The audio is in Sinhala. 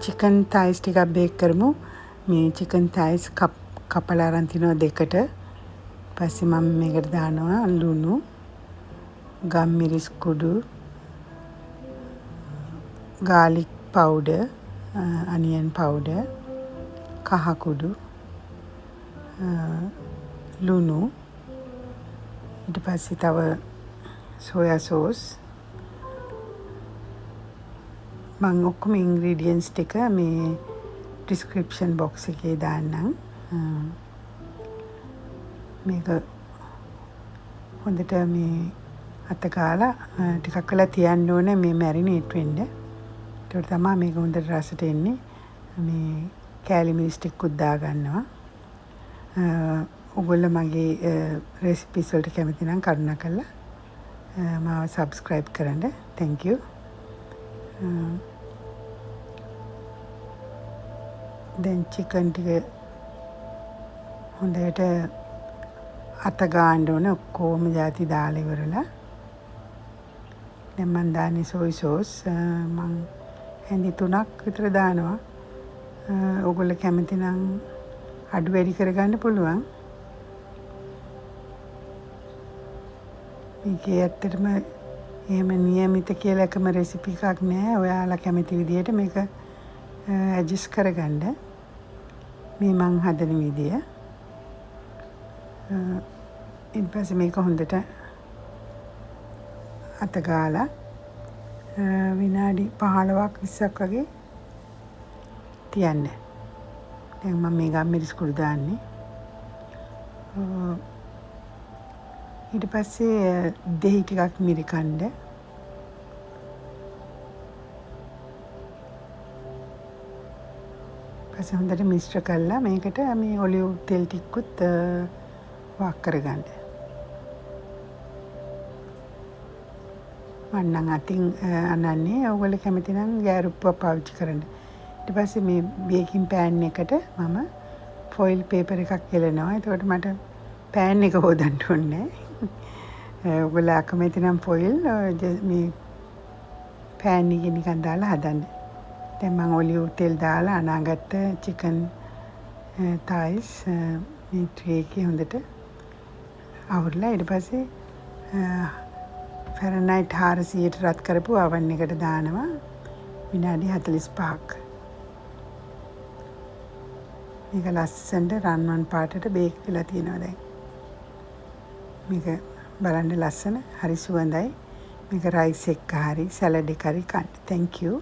chicken thighs ටිකක් බේක් කරමු. මේ chicken thighs කපලා අරන් තිනවා දෙකට. පස්සේ මම මේකට දානවා ලුණු, ගම්මිරිස් කුඩු, garlic powder, onion powder, කහ කුඩු, ලුණු, ඊට පස්සේ තව soya sauce. මම ඔක්කොම ingredients ටික මේ description box එකේ දාන්නම්. මේක හොඳට මේ අත ගාලා ටිකක් වෙලා තියන්න ඕනේ මේ marinate වෙන්න. ඒකට තමයි මේක හොඳට රසට එන්නේ. මේ කෑලි මිරිස් ටිකකුත් දා ගන්නවා. ඔයගොල්ලෝ මගේ recipes වලට කැමති නම් කරුණාකරලා මාව subscribe කරන්න. Thank you. දැන් chicken ටික හොඳට අත ගන්න ඕනේ ඔක්කොම ಜಾති දාලා ඉවරලා. දැන් මම දාන්නේ soy sauce. මම හැඳි 3ක් විතර දානවා. ඔයගොල්ලෝ කැමති නම් අඩු වැඩි කරගන්න පුළුවන්. මේකේ ඇත්තටම එහෙම නියමිත කියලා එකම රෙසිපි එකක් නෑ. ඔයාලා කැමති විදිහට මේක ඇඩ්ජස්ට් කරගන්න. මේ මං හදන විදිය. ඊට පස්සේ මේක හොඳට අත ගාලා විනාඩි 15ක් 20ක් වගේ තියන්න. දැන් මම මේ ගම්මිරිස් කුඩු දාන්නේ. ඊට පස්සේ දෙහි ටිකක් මිරිකන්න. පස්සේ හොඳට මිශ්‍ර කරලා මේකට මේ ඔලිව් තෙල් ටිකකුත් වක් කරගන්න. මම නම් අතින් අනන්නේ ඔයගොල්ලෝ කැමති නම් ගෑරුප්පුවක් පාවිච්චි කරන්න. ඊට පස්සේ මේ බේකින් පෑන් එකට මම ෆොයිල් පේපර් එකක් එලනවා. එතකොට මට පෑන් එක හොදන්න ඕනේ නැහැ. ඔයගොල්ලෝ අකමැති නම් ෆොයිල් මේ පෑන් එකේ නිකන් දාලා හදන්න. දැන් මම ඔලිව් තෙල් දාලා අනාගත්ත chicken thighs මේ tray එකේ හොඳට අවුරලා ඊට පස්සේ Fahrenheit 400ට රත් කරපු oven එකට දානවා විනාඩි 45ක්. මේක ලස්සනට රන්වන් පාටට බේක් වෙලා තියෙනවා දැන්. මේක බලන්න ලස්සන හරි සුවඳයි. මේක රයිස් එක්ක හරි සලාඩ් එක හරි කන්න. Thank you.